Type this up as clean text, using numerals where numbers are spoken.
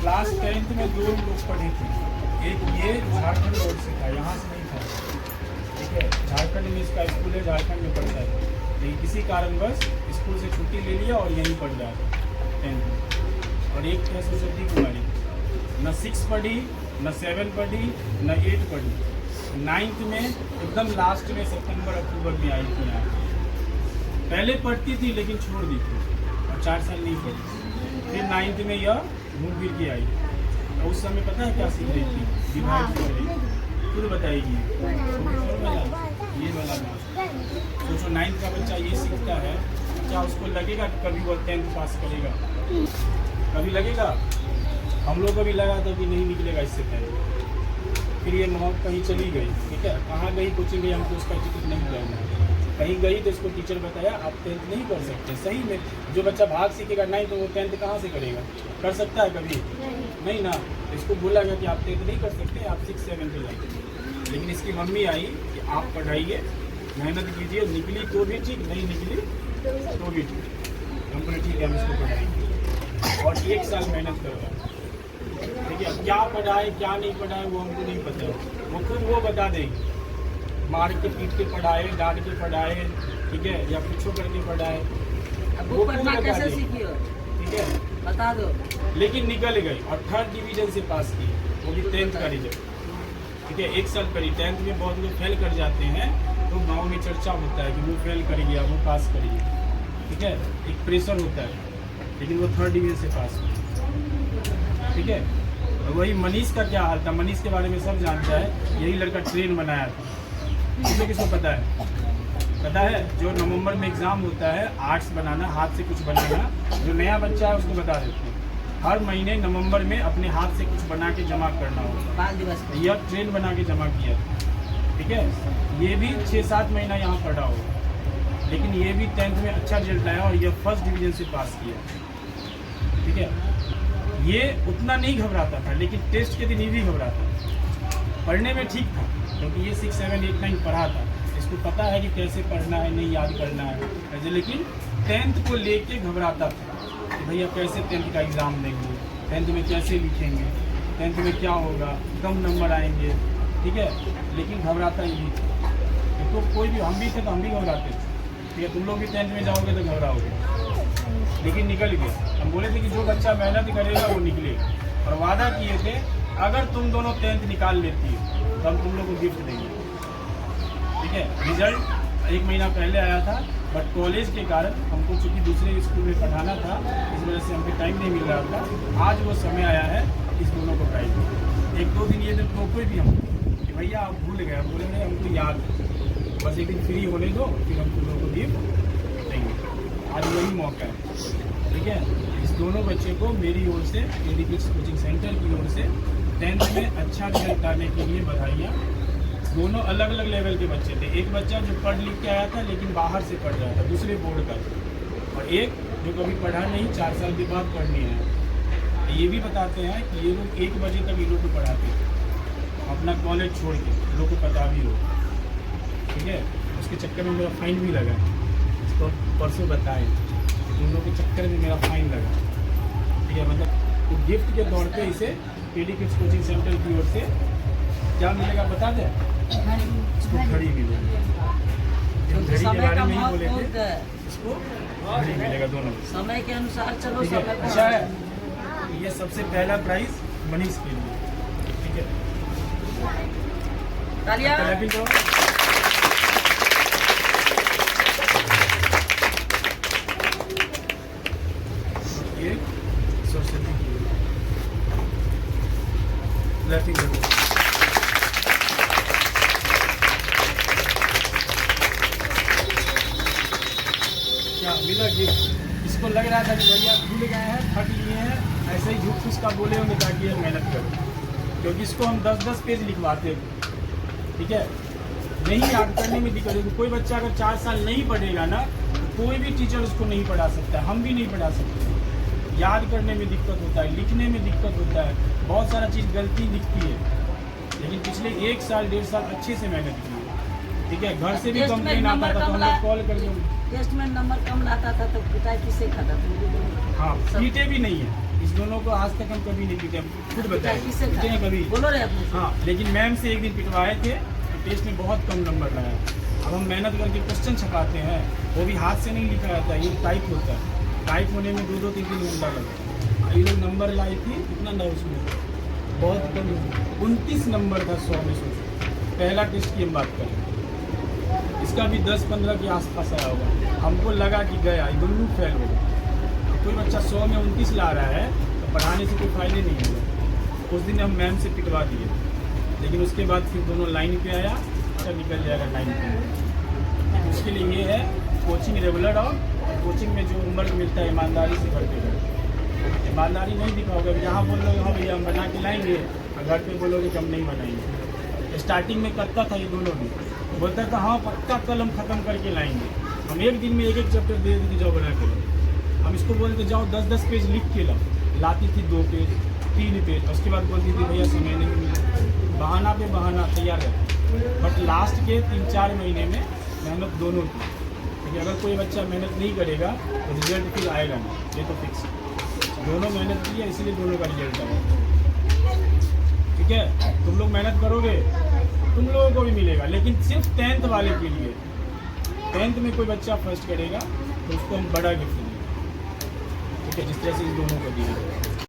Class 10th में 2 लोग पढ़े थे। एक ये झारखंड बोर्ड से था, यहाँ से नहीं था, ठीक है। झारखंड में इसका स्कूल है, झारखंड में पढ़ता है, लेकिन किसी कारणवश स्कूल से छुट्टी ले लिया और यहीं पढ़ रहा था 10th में। और एक है सरस्वती कुमारी, न 6 पढ़ी, न 7 पढ़ी, न 8 पढ़ी। 9th में एकदम लास्ट में सितंबर अक्टूबर में आई थी यहाँ। पहले पढ़ती थी लेकिन छोड़ दी थी और 4 साल नहीं पढ़ी। फिर 9th में यह घूम फिर के आई। तो उस समय पता है क्या सीख रही थी? डिवाइड सीख रही थी, खुद बताएगी। ये वाला सोचो 9th का बच्चा ये सीखता है, क्या उसको लगेगा कि कभी वो 10th पास करेगा? कभी लगेगा? हम लोग को भी लगा था कि नहीं निकलेगा इससे पहले। फिर ये माँ कहीं चली गई, ठीक है। कहाँ गई? कोचिंग गई, हमको उसका टिकट नहीं मिला। कहीं गई तो उसको टीचर बताया आप 10th नहीं कर सकते। सही में जो बच्चा भाग सीखेगा 9th तो वो 10th कहाँ से करेगा? कर सकता है कभी? नहीं ना। इसको बोला गया कि आप 10th नहीं कर सकते, आप 6, 7 पे जाइए। लेकिन इसकी मम्मी आई कि आप पढ़ाइए, मेहनत कीजिए, निकली तो भी ठीक, नहीं निकली तो भी ठीक। हमने ठीक है, हम इसको पढ़ाएंगे। और 1 साल मेहनत करवाए, ठीक है। क्या पढ़ाए क्या नहीं पढ़ाए वो हमको नहीं पता, वो खुद वो बता देंगे। मार के पीट के पढ़ाए, डांट के पढ़ाए, ठीक है, या पीछो करके पढ़ाए, वो पढ़ना कैसे सीखी हो? ठीक है, बता दो। लेकिन निकल गई और 3rd डिवीजन से पास की, वो भी 10th का रिजल्ट, ठीक है। 1 साल पढ़ी। 10th में बहुत लोग फेल कर जाते हैं तो गांव में चर्चा होता है कि वो फेल कर गया, वो पास कर गया, ठीक है। एक प्रेशर होता है, लेकिन वो 3rd डिवीजन से पास की, ठीक है। और वही मनीष का क्या हाल था? मनीष के बारे में सब जानता है, यही लड़का ट्रेन बनाया था। किसको पता है? पता है जो नवंबर में एग्जाम होता है आर्ट्स बनाना, हाथ से कुछ बनाना, जो नया बच्चा है उसको बता देते हैं। हर महीने नवंबर में अपने हाथ से कुछ बना के जमा करना होगा। 5 दिवस यह ट्रेन बना के जमा किया था, ठीक है। ये भी 6-7 महीना यहाँ पढ़ा होगा, लेकिन ये भी 10th में अच्छा रिजल्ट लाया और यह 1st डिवीजन से पास किया, ठीक है। ये उतना नहीं घबराता था, लेकिन टेस्ट के दिन ये भी घबराता था। पढ़ने में ठीक था क्योंकि ये 6, 7, 8, 9 पढ़ा था, इसको पता है कि कैसे पढ़ना है, नहीं याद करना है। लेकिन 10th को लेके घबराता था कि भैया कैसे 10th का एग्ज़ाम देंगे, 10th में कैसे लिखेंगे, 10th में क्या होगा, कम नंबर आएंगे, ठीक है। लेकिन घबराता ही नहीं था। तो कोई भी, हम भी थे तो हम भी घबराते थे, ठीक है। तुम लोग भी 10th में जाओगे तो घबराओगे, लेकिन निकल गए। हम बोले थे कि जो बच्चा मेहनत करेगा वो निकलेगा, और वादा किए थे अगर तुम दोनों 10th निकाल लेती हो तो हम तुम लोग को गिफ्ट देंगे, ठीक है। रिजल्ट 1 महीना पहले आया था, बट कॉलेज के कारण हमको चूँकि दूसरे स्कूल में पढ़ाना था, इस वजह से हमको टाइम नहीं मिल रहा था। आज वो समय आया है इस दोनों को प्राइज। 1-2 दिन ये दिन कोई भी हम कि भैया आप भूल गए, हम बोले नहीं हमको याद है, बस एक दिन फ्री होने दो फिर हम तुम लोग को गिफ्ट देंगे। आज वही मौका है, ठीक है। इस दोनों बच्चे को मेरी ओर से, मेरी कोचिंग सेंटर की ओर से 10th में अच्छा रिजल्ट लाने के लिए बधाइयाँ। दोनों अलग अलग लेवल के बच्चे थे। एक बच्चा जो पढ़ लिख के आया था लेकिन बाहर से पढ़ रहा था, दूसरे बोर्ड का, और एक जो कभी पढ़ा नहीं, 4 साल के बाद पढ़ने आया। ये भी बताते हैं कि ये लोग 1 बजे तक ये लोग को पढ़ाते थे, अपना कॉलेज छोड़ के, लोग को पता भी हो, ठीक है। उसके चक्कर में मेरा फाइन भी लगा, इसको परसों बताएं, उन लोगों के चक्कर में मेरा फाइन लगा, ठीक है। मतलब तो गिफ्ट के तौर पे इसे PD किड्स कोचिंग सेंटर की ओर से क्या मिलेगा बता दें? इसको घड़ी मिलेगी। घड़ी के बारे में ही बोले थे, इसको घड़ी मिलेगा दोनों समय के अनुसार चलो। समय अच्छा है। ये सबसे पहला प्राइज मनीष के लिए, ठीक है। तालियां। ये सरस्वती की लैपिंग करो। क्या मिला गिफ्ट? इसको लग रहा था कि भैया भूल गए हैं, थक लिए हैं, ऐसे ही झूठ फूस का बोले होंगे ताकि ये मेहनत करो, क्योंकि इसको हम 10-10 पेज लिखवाते थे, ठीक है। नहीं याद करने में दिक्कत है। कोई बच्चा अगर 4 साल नहीं पढ़ेगा ना, तो कोई भी टीचर उसको नहीं पढ़ा सकता, हम भी नहीं पढ़ा सकते। याद करने में दिक्कत होता है, लिखने में दिक्कत होता है, बहुत सारा चीज़ गलती दिखती है। लेकिन पिछले 1 साल 1.5 साल अच्छे से मेहनत की है, ठीक है। घर से भी कंप्लेन आता था तो हम लोग कॉल करके, टेस्ट में नंबर कम लाता था तो पिटाई किससे खाता था? हाँ, पीटे भी नहीं है, इस दोनों को आज तक हम कभी नहीं पीटे, हम खुद बताए किससे पीटे हैं कभी। बोलो रे अपने से। हाँ, लेकिन मैम से एक दिन पिटवाए थे तो टेस्ट में बहुत कम नंबर लाया। अब हम मेहनत करके क्वेश्चन छपाते हैं, वो भी हाथ से नहीं लिखा जाता, ये टाइप होता है। टाइप होने में 2-3 घंटा लगता है। ये लोग नंबर लाई थी, कितना था उसमें, बहुत कम, 29 नंबर था 100 में। सोचो, पहला टेस्ट की हम बात करें, इसका भी 10-15 के आसपास आया होगा। हमको लगा कि गया, ये दोनों फेल हो गए। कोई बच्चा 100 में 29 ला रहा है तो पढ़ाने से कोई फायदे नहीं होगा। उस दिन हम मैम से पिटवा दिए, लेकिन उसके बाद फिर दोनों लाइन पे आया, अच्छा निकल जाएगा 9 पे। उसके लिए ये है कोचिंग रेगुलर और कोचिंग में जो होमवर्क मिलता है ईमानदारी से करते हैं। ईमानदारी नहीं दिखाओगे, यहाँ बोल रहे हाँ भैया हम बना के लाएंगे, और घर पे बोलोगे कि हम नहीं बनाएंगे। स्टार्टिंग में करता था ये दोनों भी, बोलता था हाँ पक्का कल हम ख़त्म करके लाएंगे। हम एक दिन में एक चैप्टर दे देते, जाओ बना के लो। हम इसको बोलते जाओ 10-10 पेज लिख के लाओ, लाती थी 2 पेज 3 पेज, उसके बाद बोलती थी भैया समय नहीं मिला, बहाना पे बहाना तैयार है। बट लास्ट के 3-4 महीने में मेहनत दोनों की, क्योंकि अगर कोई बच्चा मेहनत नहीं करेगा तो रिजल्ट फिर आएगा नहीं, ये तो फिक्स। दोनों मेहनत की है, इसीलिए दोनों का रिजल्ट आएगा। ठीक है, तुम लोग मेहनत करोगे तुम लोगों को भी मिलेगा, लेकिन सिर्फ 10th वाले के लिए। 10th में कोई बच्चा फर्स्ट करेगा तो उसको हम बड़ा गिफ्ट देंगे। ठीक है, जिस तरह से इस दोनों को दिए।